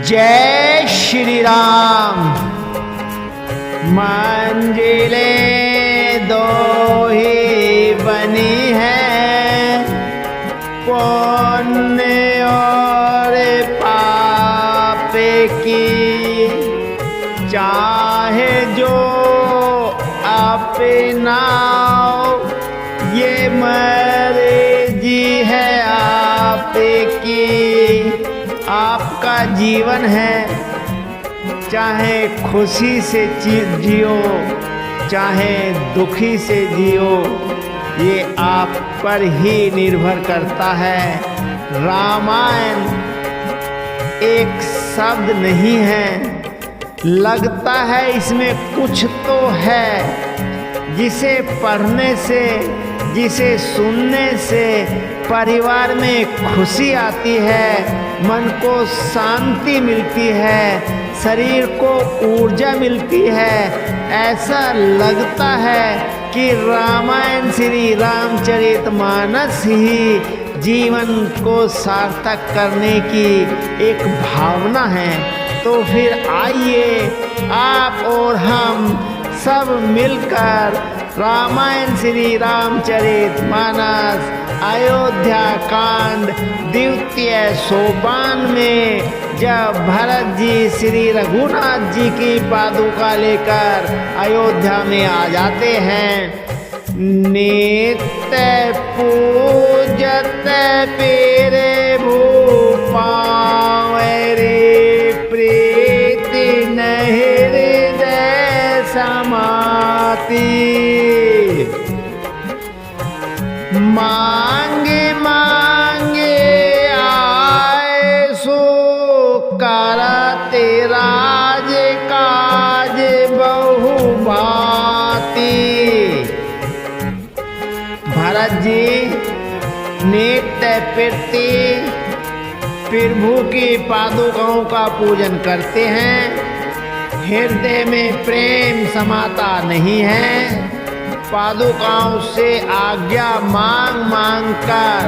जय श्री राम। मंजिलें दो ही बनी है, पुण्य और पाप की, चाहे जो अपनाओ ये मर्जी है आपकी। आपका जीवन है, चाहे खुशी से जियो चाहे दुखी से जियो, ये आप पर ही निर्भर करता है। रामायण एक शब्द नहीं है, लगता है इसमें कुछ तो है, जिसे पढ़ने से जिसे सुनने से परिवार में खुशी आती है, मन को शांति मिलती है, शरीर को ऊर्जा मिलती है। ऐसा लगता है कि रामायण श्री रामचरितमानस ही जीवन को सार्थक करने की एक भावना है। तो फिर आइए आप और हम सब मिलकर रामायण श्री रामचरितमानस अयोध्या कांड द्वितीय सोपान में जब भरत जी श्री रघुनाथ जी की पादुका लेकर अयोध्या में आ जाते हैं, नित्य पूजत पेरे भूपावे रे, प्रीति नहीं हृदय समाती। मांगे मांगे आए सो करते राज काज बहु भांति। भरत जी नित्य प्रभु की पादुकाओं का पूजन करते हैं, हृदय में प्रेम समाता नहीं है। पादुकाओं से आज्ञा मांग मांग कर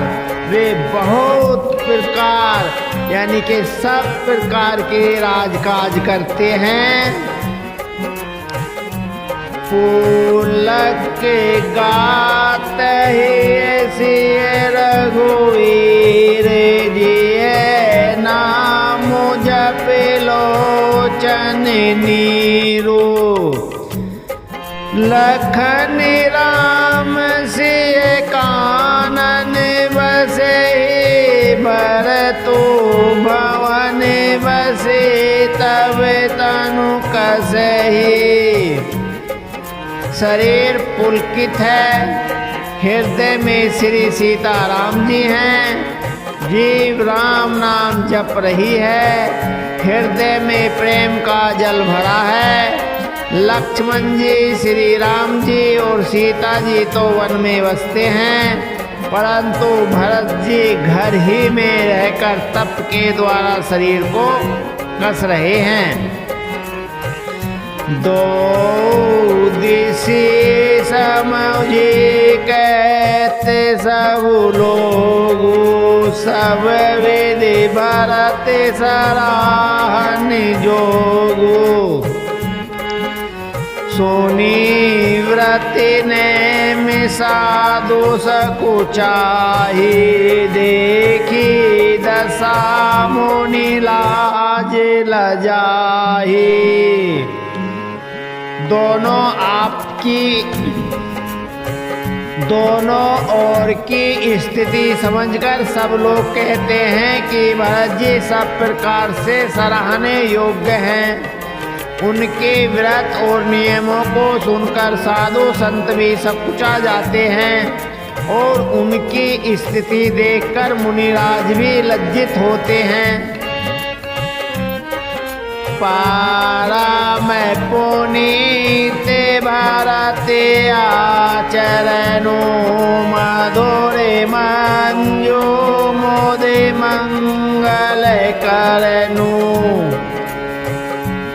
वे बहुत प्रकार यानी कि सब प्रकार के राजकाज करते हैं। पुलक के गात ही रघुवीर जी नाम जप लोचन नीरो, लखन राम से कानन बसे, भरतो भवन बसे तब तनु कसहि। शरीर पुलकित है, हृदय में श्री सीताराम जी हैं, जीव राम नाम जप रही है, हृदय में प्रेम का जल भरा है। लक्ष्मण जी श्री राम जी और सीता जी तो वन में बसते हैं, परंतु भरत जी घर ही में रहकर तप के द्वारा शरीर को कस रहे हैं। दो दिशे समझे कहते सब लोग, सब विधि भरत सराहन जोगो। सोनी व्रत ने मिसा दोष कुचाही, देखी दशा मुनि लाज लजाही। दोनों ओर की स्थिति समझकर सब लोग कहते हैं कि भरत जी सब प्रकार से सराहने योग्य हैं। उनके व्रत और नियमों को सुनकर साधु संत भी सकुचा जाते हैं और उनकी स्थिति देखकर मुनिराज भी लज्जित होते हैं। पारा में पुनीत भरत आचरणो, मधुरे मंजो मोदे मंगल करनु।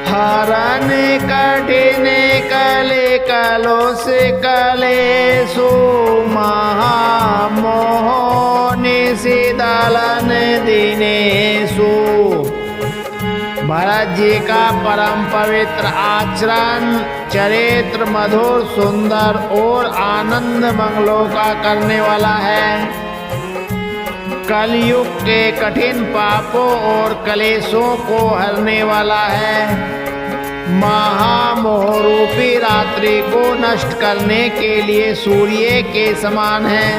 हरण कठिन कले कलोस कलेसु, महामोह निशिदलन दिनेषु। भरत जी का परम पवित्र आचरण चरित्र मधुर, सुंदर और आनंद मंगलों का करने वाला है। कलयुग के कठिन पापों और कलेशों को हरने वाला है। महामोह रूपी रात्रि को नष्ट करने के लिए सूर्य के समान है।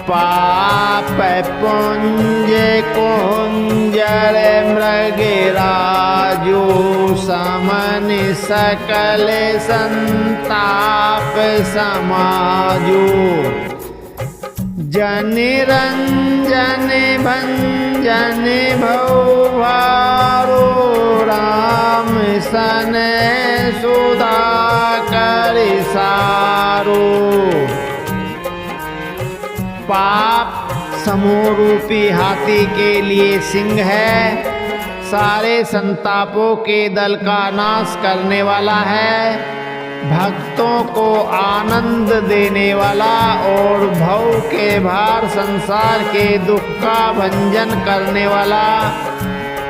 पाप पुंज कुंजर मृगराजो समन सकल संताप समाजो। जन रंजन भंजन भवभारो राम सन सुधा कर सारो। पाप समूह रूपी हाथी के लिए सिंह है, सारे संतापों के दल का नाश करने वाला है, भक्तों को आनंद देने वाला और भव के भार संसार के दुख का भंजन करने वाला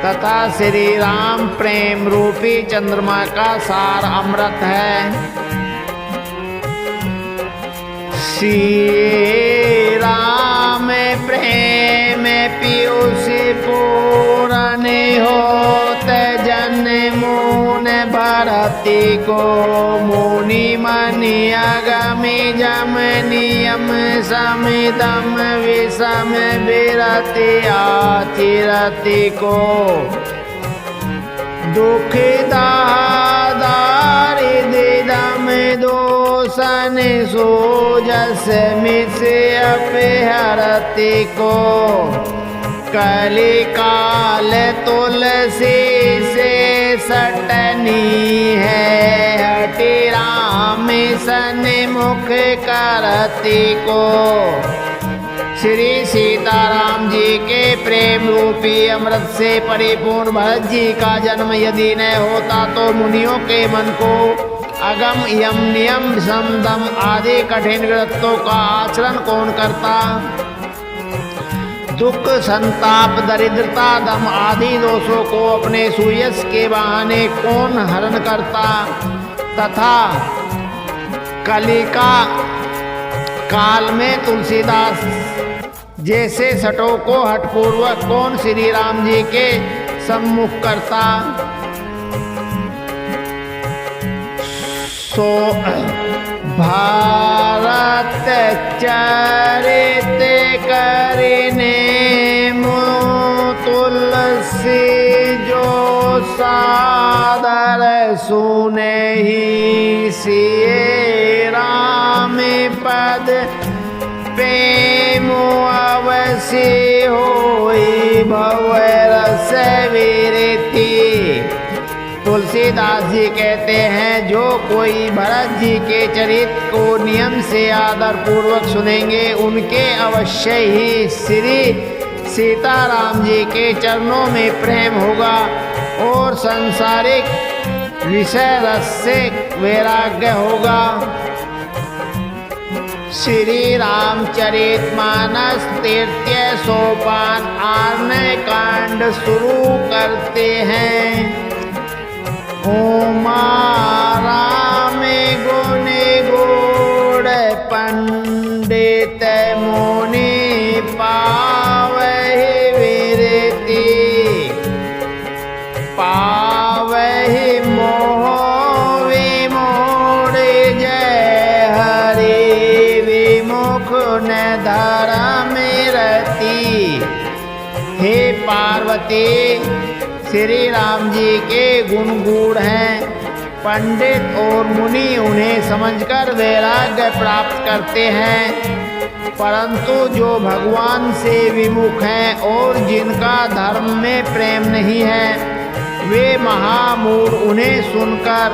तथा श्री राम प्रेम रूपी चंद्रमा का सार अमृत है। श्री राम प्रेम पीयूष पूरन होत जन मुन भरती को। मुनि मनि अगमि जम नियम समिदम विषम विरति आचिरति को। दुख दारिद्रम दोषन सोजस मिस अपहरति को। कलिकाल तुलसी से सटनी है, हटि राम सन मुख करति को। श्री सीताराम जी के प्रेम रूपी अमृत से परिपूर्ण भरत जी का जन्म यदि न होता तो मुनियों के मन को अगम यम नियम विषम दम आदि कठिन व्रतों का आचरण कौन करता। दुख संताप दरिद्रता दम आदि दोषों को अपने सुयश के बहाने कौन हरण करता। तथा कलिका काल में तुलसीदास जैसे सटों को हठपूर्वक कौन श्री राम जी के सम्मुख करता। सो भारत चरित करने तुलसी जो सादर सुने ही। सिए राम पद प्रेम अवश्य होई भवरस विरति। तुलसीदास जी कहते हैं जो कोई भरत जी के चरित्र को नियम से आदर पूर्वक सुनेंगे उनके अवश्य ही श्री सीताराम जी के चरणों में प्रेम होगा और सांसारिक विषय रस से वैराग्य होगा। श्री रामचरित मानस तृतीय सोपान आरण्य कांड शुरू करते हैं। उमा राम गुण गोड़ पंडित मुनि पावहि विरति। पावहि मोह विमोड़ जय हरि विमुख न धर्म रति। हे पार्वती श्री राम जी के गुण गूढ़ हैं। पंडित और मुनि उन्हें समझकर वैराग्य प्राप्त करते हैं, परंतु जो भगवान से विमुख हैं और जिनका धर्म में प्रेम नहीं है वे महामूढ़ उन्हें सुनकर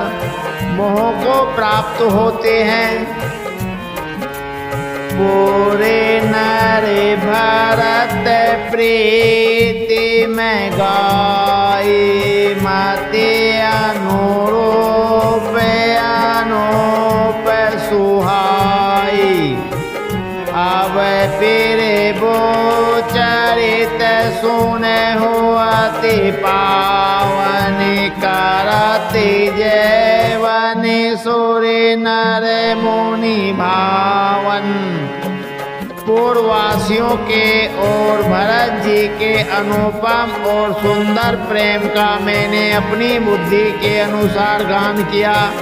मोह को प्राप्त होते हैं। पूरे नर भरत प्रीति में गाय मते अनुरूप अनूप सुहाई। अब फिर वो चरित सुने होते पावन करते जैवन सूर्य नर मुनि भावन। पूर्ववासियों के और भरत जी के अनुपम और सुंदर प्रेम का मैंने अपनी बुद्धि के अनुसार गान किया।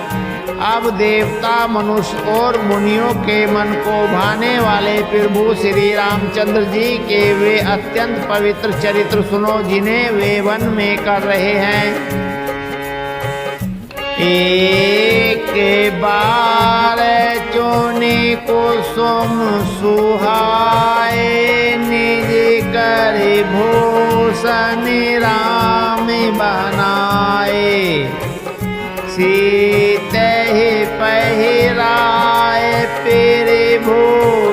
अब देवता, मनुष्य और मुनियों के मन को भाने वाले प्रभु श्री रामचंद्र जी के वे अत्यंत पवित्र चरित्र सुनो, जिन्हें वे वन में कर रहे हैं। एक बार चुनी कुसुम सुहाए, निज कर भूषण राम बनाए। सीते ही पहिराए प्रभु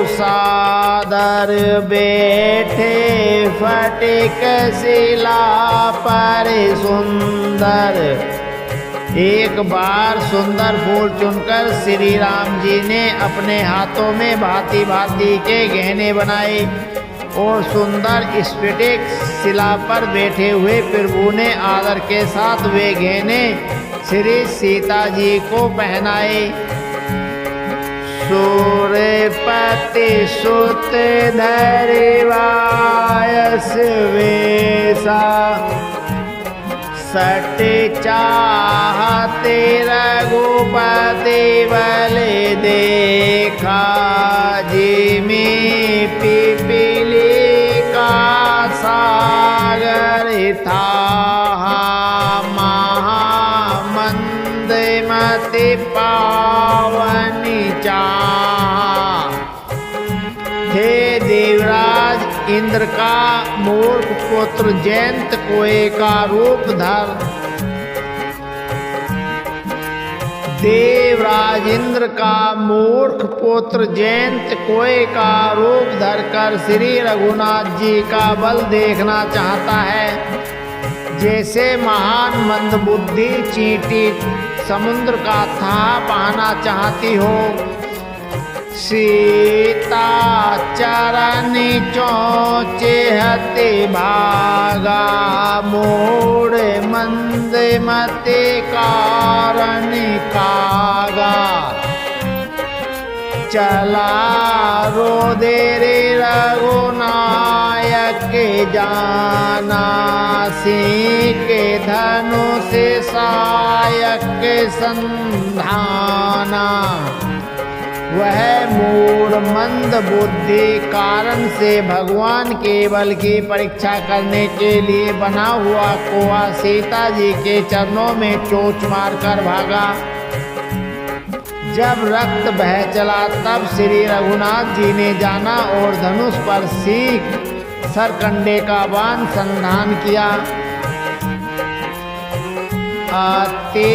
सादर, बैठे फटिक शिला पर सुंदर। एक बार सुंदर फूल चुनकर श्री राम जी ने अपने हाथों में भांति भांति के गहने बनाए और सुंदर स्फटिक शिला पर बैठे हुए प्रभु ने आदर के साथ वे गहने श्री सीता जी को पहनाए। सूर्यपति सुत धरिवायस वेसा, सट चाहते रघुपति बल देखा। जिमी पिपीली का सागर था, महामंदमति पावनी चाह। हे देवराज इंद्र का मूर्ख पुत्र जयंत कोए का रूप धर। देवराज इंद्र का मूर्ख पुत्र जयंत कोए का रूप धरकर श्री रघुनाथ जी का बल देखना चाहता है। जैसे महान मंदबुद्धि चींटी समुद्र का था पाना चाहती हो। सीता चरण चोचे हते भागा, मोड़ मंद मते कारण कागा। चला रोदे रे रघुनायक जाना, सिंह के धनुष सायक संधाना। वह मूढ़ मंद बुद्धि कारण से भगवान के बल की परीक्षा करने के लिए बना हुआ कोआ सीता जी के चरणों में चोंच मारकर भागा। जब रक्त बह चला तब श्री रघुनाथ जी ने जाना और धनुष पर सीख सरकंडे का बाण संधान किया। आते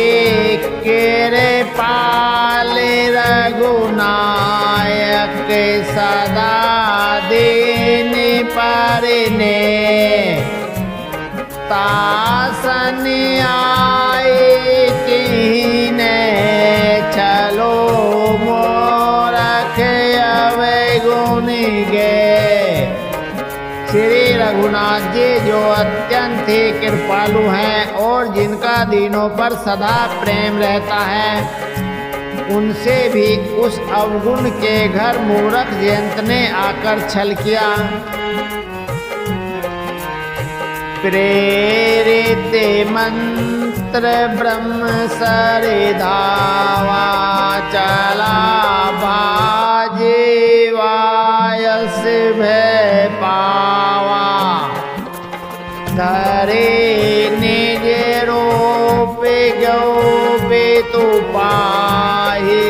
केरे पाल रघुनायक, सदा दीन पर ने। तासन आए कीने, चलो मोरख अवगुण गे। श्री रघुनाथ जी जो अत्यंत ही कृपालु हैं और जिनका दीनों पर सदा प्रेम रहता है, उनसे भी उस अवगुण के घर मूर्ख जयंत ने आकर छल किया। प्रेरित मंत्र ब्रह्म सर धावा, चला भाजे वायस भय पावा। धरे निज रूप गौपे तु पाहि,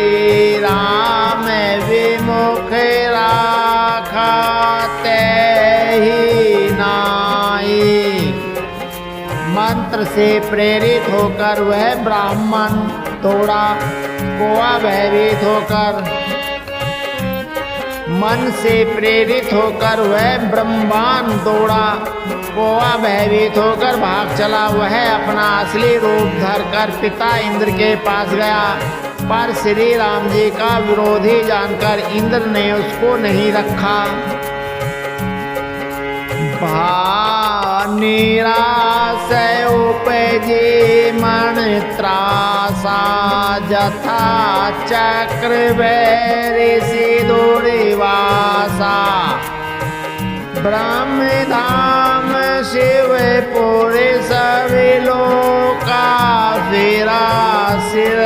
राम विमुख राखा तेहि नाहि। मंत्र से प्रेरित होकर वह ब्राह्मण दौड़ा, कोआ भयभीत होकर। मन से प्रेरित होकर वह ब्रह्मांड दौड़ा, कोआ भयभीत होकर भाग चला। वह अपना असली रूप धरकर पिता इंद्र के पास गया, पर श्री राम जी का विरोधी जानकर इंद्र ने उसको नहीं रखा। निराश उपजे मन त्रासा जथा चक्र ऋषि दुर्वासा ब्रह्म धाम शिवपुर सभी लोका फिरा सिर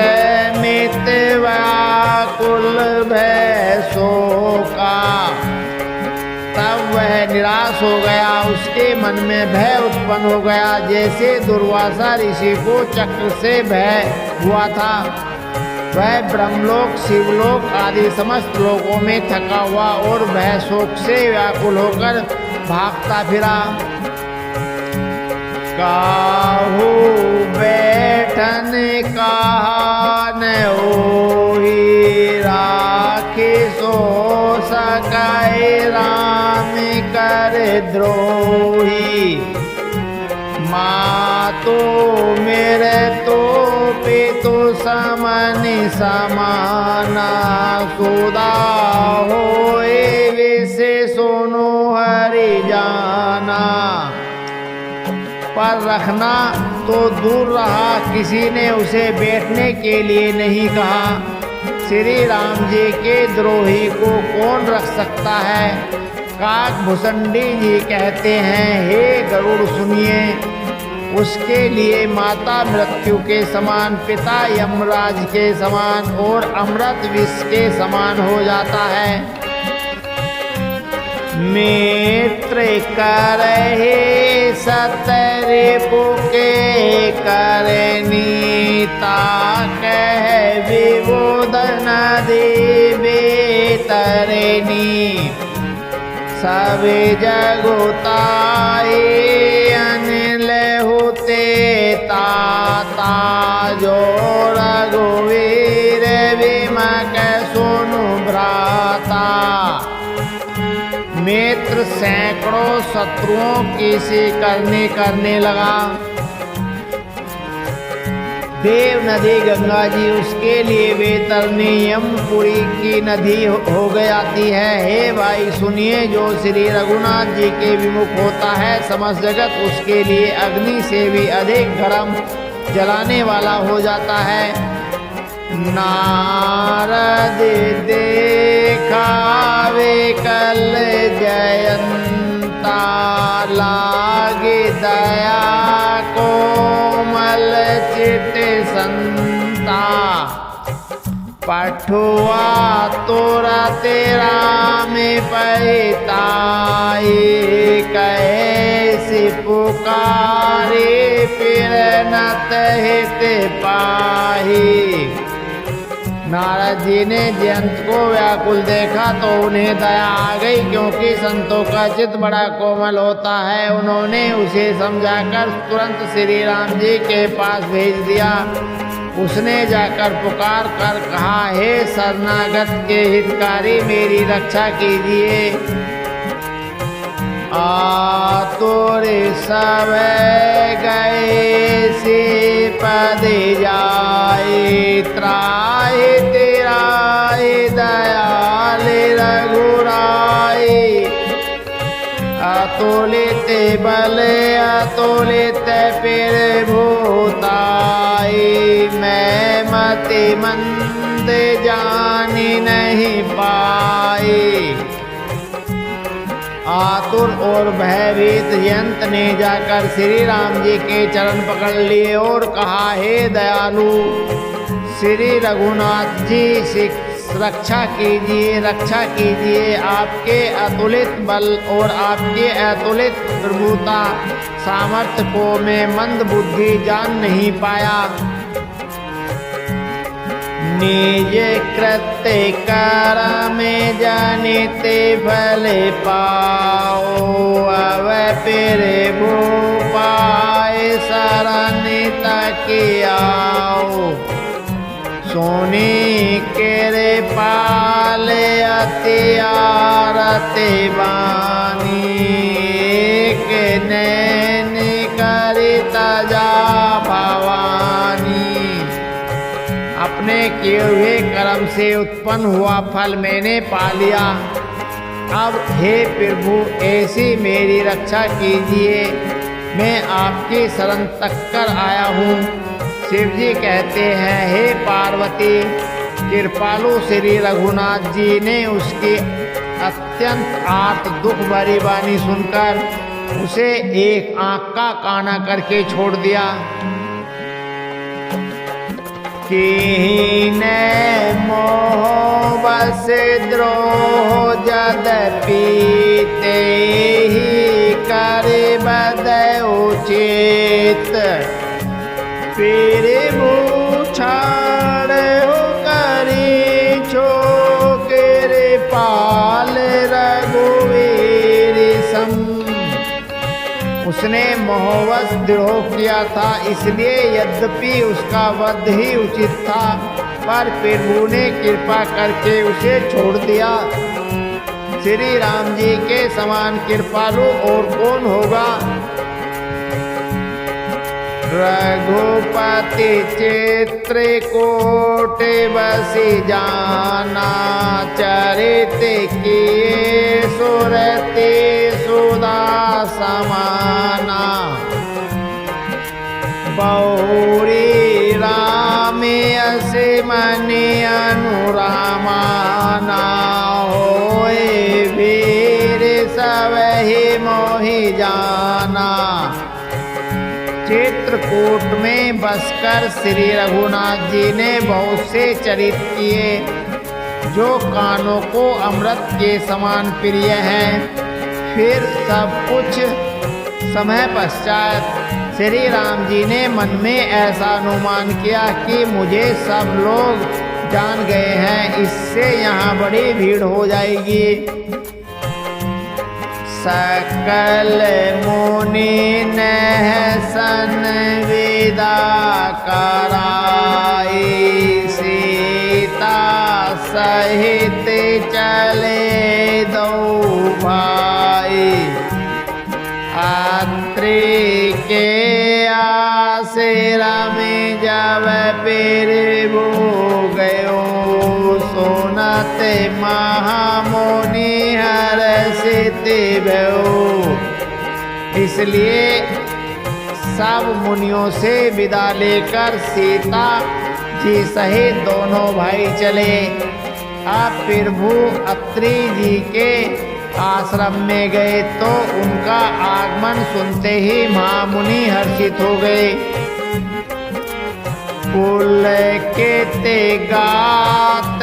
मित व्याकुल भय शोका। तब वह निराश हो गया, उसके मन में भय उत्पन्न हो गया, जैसे दुर्वासा ऋषि को चक्र से भय हुआ था। वह ब्रह्मलोक शिवलोक आदि समस्त लोकों में थका हुआ और भय शोक से व्याकुल होकर भागता फिरा। काहू बैठन कहा न होई राखी सो सकाए राम कर द्रोही। माँ तो मेरे तो पितु समन समाना सुदा होए विसे सुनो हरि जाना। पर रखना तो दूर रहा, किसी ने उसे बैठने के लिए नहीं कहा। श्री राम जी के द्रोही को कौन रख सकता है। काक भुसंडी जी कहते हैं, हे गरुड़ सुनिए, उसके लिए माता मृत्यु के समान, पिता यमराज के समान और अमृत विष के समान हो जाता है। मित्र करहे सतरिपु के करनीता कह विबोधन देवे तरनी। सब जगुताए अनिल होते ताता जो रघुवीर विमक सुनु भ्राता। मित्र सैकड़ों शत्रुओं की सी करने लगा। देव नदी गंगा जी उसके लिए वैतरणी यमपुरी की नदी हो जाती है। हे भाई सुनिए, जो श्री रघुनाथ जी के विमुख होता है, समस्त जगत उसके लिए अग्नि से भी अधिक गर्म जलाने वाला हो जाता है। नारद देखावे कल जयंता लागे दया कोमल चित संता। पठुआ तोरा तेरा में पैताई कैसे पुकारे फिर नत हित पाही। नारद जी ने जयंत को व्याकुल देखा तो उन्हें दया आ गई, क्योंकि संतों का चित्त बड़ा कोमल होता है। उन्होंने उसे समझाकर तुरंत श्री राम जी के पास भेज दिया। उसने जाकर पुकार कर कहा, हे शरणागत के हितकारी, मेरी रक्षा कीजिए। तोरे सब गए से पद जाए त्राहि तेरा दयाल रघुराई। अतुलित बल अतुलित फिर भूताई। मैं मति मंद जानी नहीं पाई। आतुर और भयभीत जयंत ने जाकर श्री राम जी के चरण पकड़ लिए और कहा, हे दयालु श्री रघुनाथ जी, रक्षा कीजिए। आपके अतुलित बल और आपके अतुलित प्रभुता सामर्थ्य को मैं मंद बुद्धि जान नहीं पाया। निज कृत्य कर्म जनिते फल पाओ। अब फिर भूपाय शरण तक आओ। सोनी केरे पाल अति आरती बानी। एक नैन करिता जा भवानी। अपने किए हुए कर्म से उत्पन्न हुआ फल मैंने पा लिया। अब हे प्रभु ऐसी मेरी रक्षा कीजिए। मैं आपकी शरण तक कर आया हूँ। शिव जी कहते हैं, हे पार्वती, कृपालु श्री रघुनाथ जी ने उसकी अत्यंत आर्त दुख भरी वाणी सुनकर उसे एक आंख का काना करके छोड़ दिया। कीने मोह बस द्रोह यद्यपि ते ही करे बद उचित, फिर छाड़ हो करी छो कृपाल रघुवीर सम। उसने मोहवश द्रोह किया था, इसलिए यद्यपि उसका वध ही उचित था, पर प्रभु ने कृपा करके उसे छोड़ दिया। श्री राम जी के समान कृपालु और कौन होगा। रघुपति चित्रकूट बसी जाना, चरित किए सुरति सुधा समाना। बहुरी राम यस मनि अनुरामाना, होए वीर सबहि मोहि जाना। चित्रकूट में बसकर श्री रघुनाथ जी ने बहुत से चरित किए जो कानों को अमृत के समान प्रिय हैं। फिर सब कुछ समय पश्चात श्री राम जी ने मन में ऐसा अनुमान किया कि मुझे सब लोग जान गए हैं, इससे यहाँ बड़ी भीड़ हो जाएगी। सकल मुनि सन विदा कराई, सीता सहित चले दो भाई। अत्रि के आश्रम जब प्रभु गयो, सुनत महामुनि हर्षित भयो। इसलिए सब मुनियों से विदा लेकर सीता जी सहित दोनों भाई चले। अब प्रभु अत्रि जी के आश्रम में गए तो उनका आगमन सुनते ही महामुनि हर्षित हो गए। पुलकित गात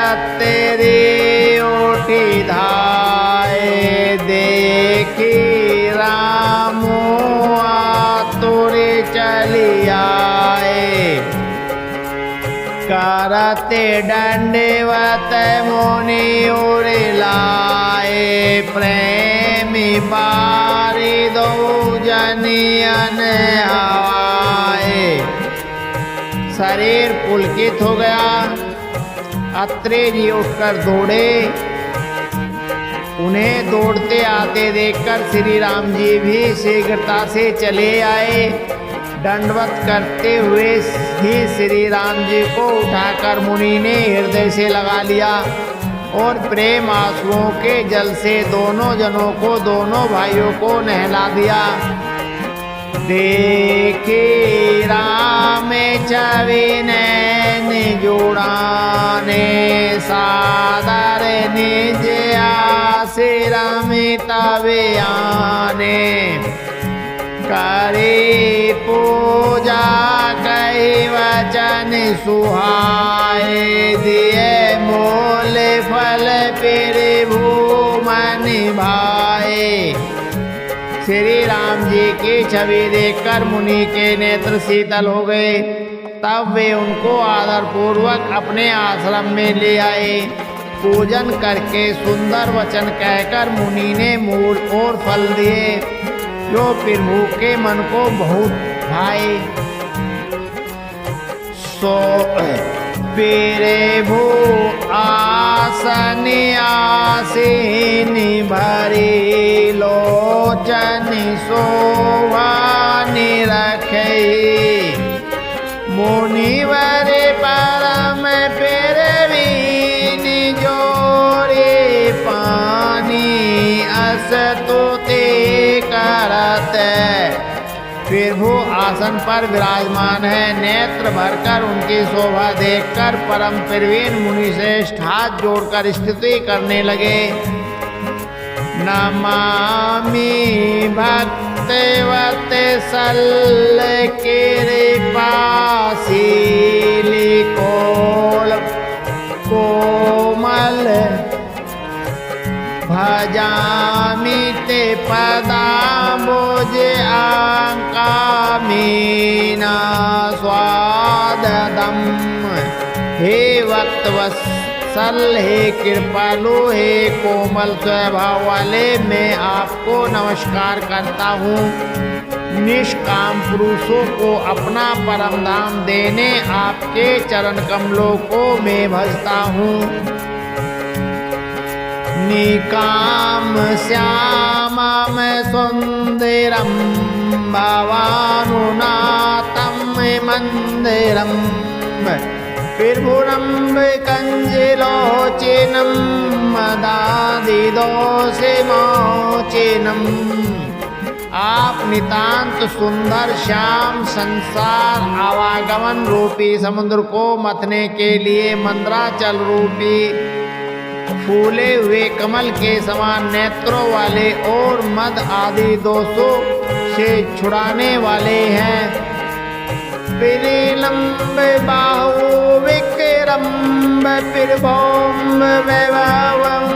अत्रि उठी धाये, देखी राम आतुर चली आए। करते दंडवत मुनि उर लाए, प्रेमी बारी दो जनियन आए। शरीर पुलकित हो गया। अत्रि जी उठकर दौड़े। उन्हें दौड़ते आते देखकर श्री राम जी भी शीघ्रता से चले आए। दंडवत करते हुए ही श्री राम जी को उठाकर मुनि ने हृदय से लगा लिया और प्रेम आंसुओं के जल से दोनों जनों को, दोनों भाइयों को नहला दिया। देखे राम छवि नैन जुड़ाने, सादर निज आश्रम तब आने। करे पूजा कही वचन सुहाए, दिए मोल फल प्रभु मन भाए। श्री राम जी की छवि देखकर मुनि के नेत्र शीतल हो गए। तब वे उनको आदर पूर्वक अपने आश्रम में ले आए। पूजन करके सुंदर वचन कहकर मुनि ने मूल और फल दिए जो प्रभु के मन को बहुत भाए। सो प्रभु आसन आसीन भरी, लोचन शोभा निरखै। मुनिवर परम पेरवीन जोरे पानी, असतुते करत फिर वो आसन पर विराजमान है। नेत्र भरकर उनकी शोभा देखकर परम प्रवीण मुनि श्रेष्ठ हाथ जोड़कर स्तुति करने लगे। नमामि भक्तिवत् सल कोमल भजामि ते पदाम्बुज आकामीना स्वाददम। हे भक्तवत्सल, हे कृपालु, हे कोमल स्वभाव वाले, मैं आपको नमस्कार करता हूँ। निष्काम पुरुषों को अपना परम धाम देने आपके चरण कमलों को मैं भजता हूँ। निकाम श्यामम सुंदरम भवानुनाथम मंदिरम त्रिभुवनम कंजलोचनम मदादिदोषमोचनम। आप नितांत सुंदर श्याम संसार आवागमन रूपी समुद्र को मथने के लिए मंद्राचल रूपी फूले हुए कमल के समान नेत्रों वाले और मद आदि दोषों से छुड़ाने वाले हैं। पिरीलंब बाहु विक्रम्ब पिरभौम वैभवम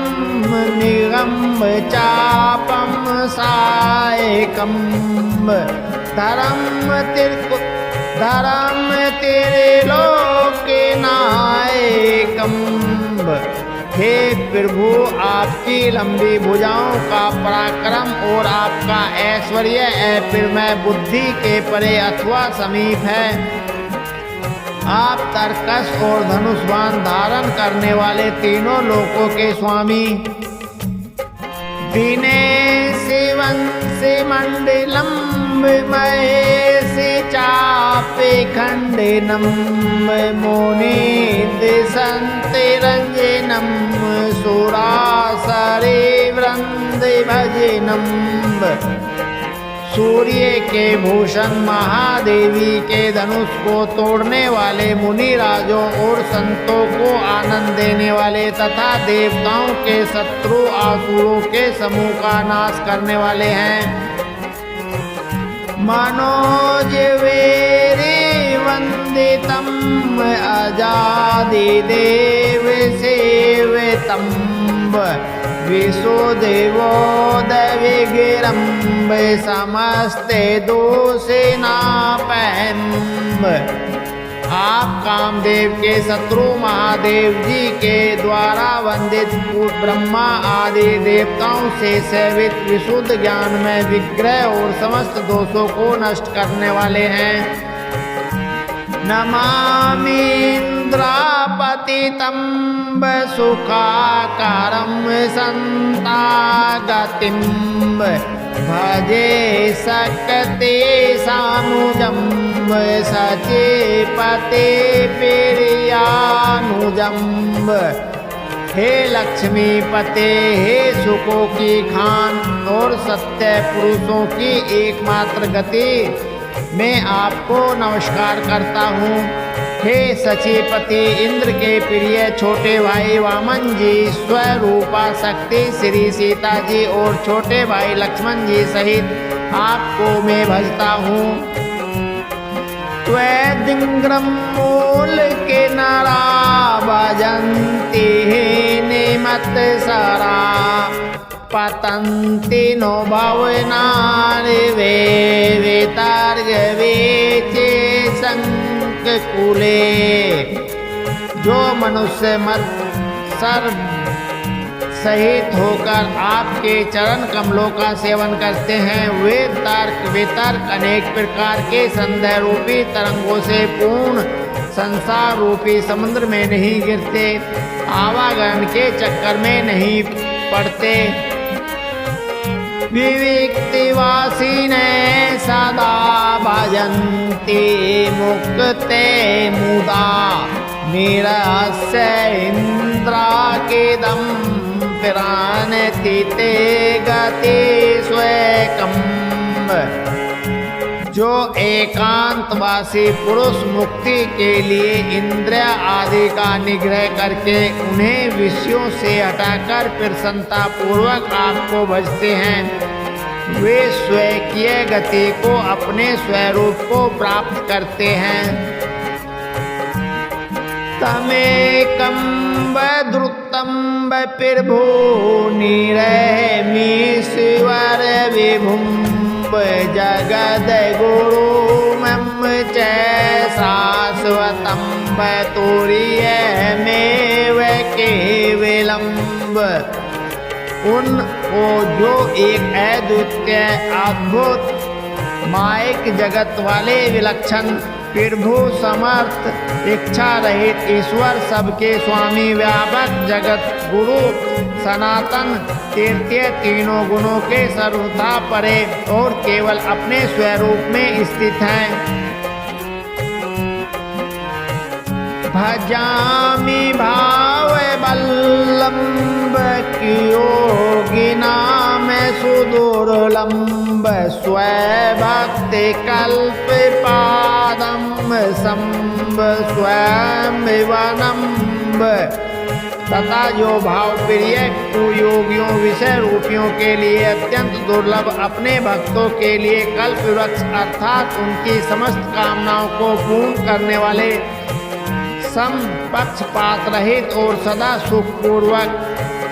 निगम्ब चापम सायकम्ब धरम तेरे लोके नायकम्ब। हे प्रभु, आपकी लंबी भुजाओं का पराक्रम और आपका ऐश्वर्य अप्रमेय बुद्धि के परे अथवा समीप है। आप तरकस और धनुष्बाण धारण करने वाले तीनों लोकों के स्वामी। दिनेश वंशे मंडलम महेश चापे खंडनम मोनि दिशन्ते रंजनम सुरासरे वृंदे भजनम। सूर्य के भूषण महादेवी के धनुष को तोड़ने वाले मुनि राजों और संतों को आनंद देने वाले तथा देवताओं के शत्रु असुरों के समूह का नाश करने वाले हैं। मनोज वेरे वंदितम अजादि देव सेवितम विशोदेवोदविगिरम्ब समस्ते दोषेनापहम्ब। आप कामदेव के शत्रु महादेव जी के द्वारा वंदित ब्रह्मा आदि देवताओं से सेवित विशुद्ध ज्ञान में विग्रह और समस्त दोषों को नष्ट करने वाले हैं। नमामीन्द्रापतितं सुखाकारं संतागतिं भजे शक्ति सानुजं सचेपते प्रियानुजं। हे लक्ष्मीपते, हे सुखों की खान और सत्य पुरुषों की एकमात्र गति, मैं आपको नमस्कार करता हूँ। हे सचीपति, इंद्र के प्रिय छोटे भाई वामन जी, स्वरूपा शक्ति श्री सीता जी और छोटे भाई लक्ष्मण जी सहित आपको मैं भजता हूँ। त्वदिंग्रम मूल के नारा भजन्ति निमत सारा पतन्ति नो भवनानि वे वेतार्ग वेचे संकुले। जो मनुष्य मत सर सहित होकर आपके चरण कमलों का सेवन करते हैं, वे तर्क वितर्क अनेक प्रकार के संदेह रूपी तरंगों से पूर्ण संसार रूपी समुद्र में नहीं गिरते, आवागमन के चक्कर में नहीं पड़ते। विविक्तिवासिने सदा भजन्ति मुक्ते मुदा निरस्य इन्द्राकेदं पिरानति ते गति स्वैकम्। जो एकांतवासी पुरुष मुक्ति के लिए इंद्रिय आदि का निग्रह करके उन्हें विषयों से हटाकर प्रसन्नता पूर्वक आपको भजते हैं, वे स्वकीय गति को अपने स्वरूप को प्राप्त करते हैं। तमेकं द्रुतं प्रभो निरहमीश्वर विभुं जगद्गुरुमं च शाश्वतं तुरीयमेव केवलम्। उनको जो एक अद्वितीय अद्भुत मायिक जगत वाले विलक्षण प्रभु समर्थ इच्छा रहित ईश्वर सबके स्वामी व्यापक जगत गुरु सनातन तीर्थीय तीनों गुणों के सर्वथा परे और केवल अपने स्वरूप में स्थित हैं। भजामि भाव बल्लम्ब योगिनाम सुदुर्लम्ब स्वभक्ति कल्प पादम संब स्वयं वनम्ब। तथा जो भाव प्रिय कुयोगियों विषय रूपियों के लिए अत्यंत दुर्लभ अपने भक्तों के लिए कल्प वृक्ष अर्थात उनकी समस्त कामनाओं को पूर्ण करने वाले सम पक्षपात रहित और सदा सुखपूर्वक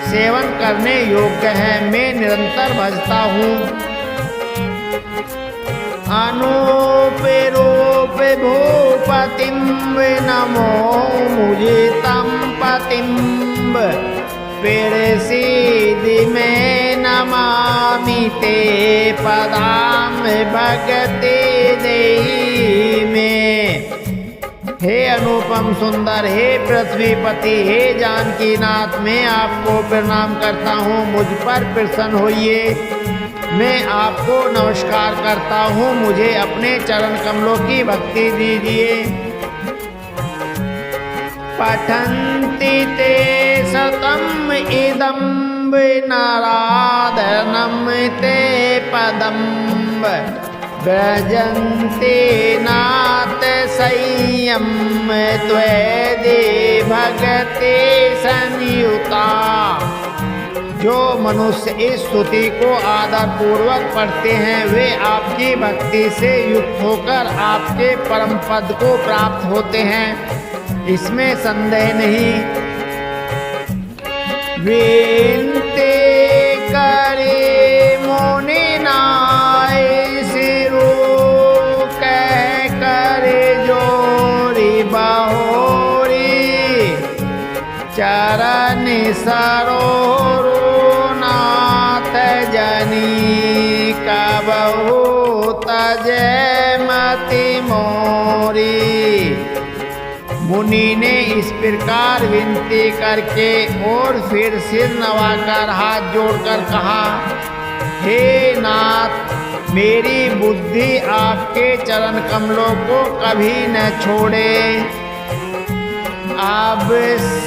सेवन करने योग्य है, मैं निरंतर भजता हूँ। अनुपेरूप भूपतिं नमो मुझे तम पतिं प्रसीदि में नमामि ते पदाम भगति देहि में। हे अनुपम सुंदर, हे पृथ्वीपति, हे जानकीनाथ, मैं आपको प्रणाम करता हूँ, मुझ पर प्रसन्न होइए। मैं आपको नमस्कार करता हूँ, मुझे अपने चरण कमलों की भक्ति दीजिए। पठन्ति ते सतम् इदं नाराधनं ते पदं व्रजन्ति नाथ संयम त्वेदि भगति संयुता। जो मनुष्य इस स्तुति को आदर पूर्वक पढ़ते हैं वे आपकी भक्ति से युक्त होकर आपके परम पद को प्राप्त होते हैं, इसमें संदेह नहीं। विनती करे मुनि नाय सिरो कह करे जोरी बहोरी चरण सरोरो नाथ जनी कबहू तजय मति मोरी। मुनि ने इस प्रकार विनती करके और फिर सिर नवाकर हाथ जोड़कर कहा, हे नाथ, मेरी बुद्धि आपके चरण कमलों को कभी न छोड़े। अब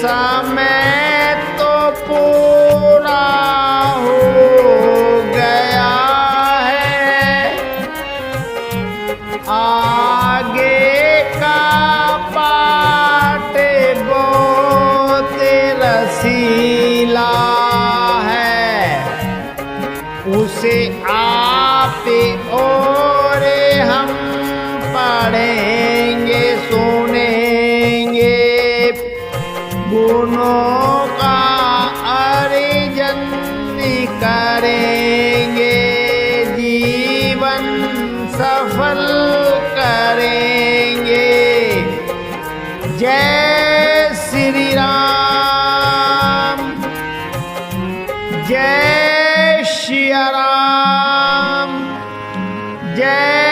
समय तो पूरा हो गया है, आगे का पाठ बहुत रसीला है, उसे आप और हम पढ़ेंगे सुनेंगे। गुणों का अर्जन करेंगे, जीवन सफल करेंगे। जय श्री राम, जय श्री राम, जय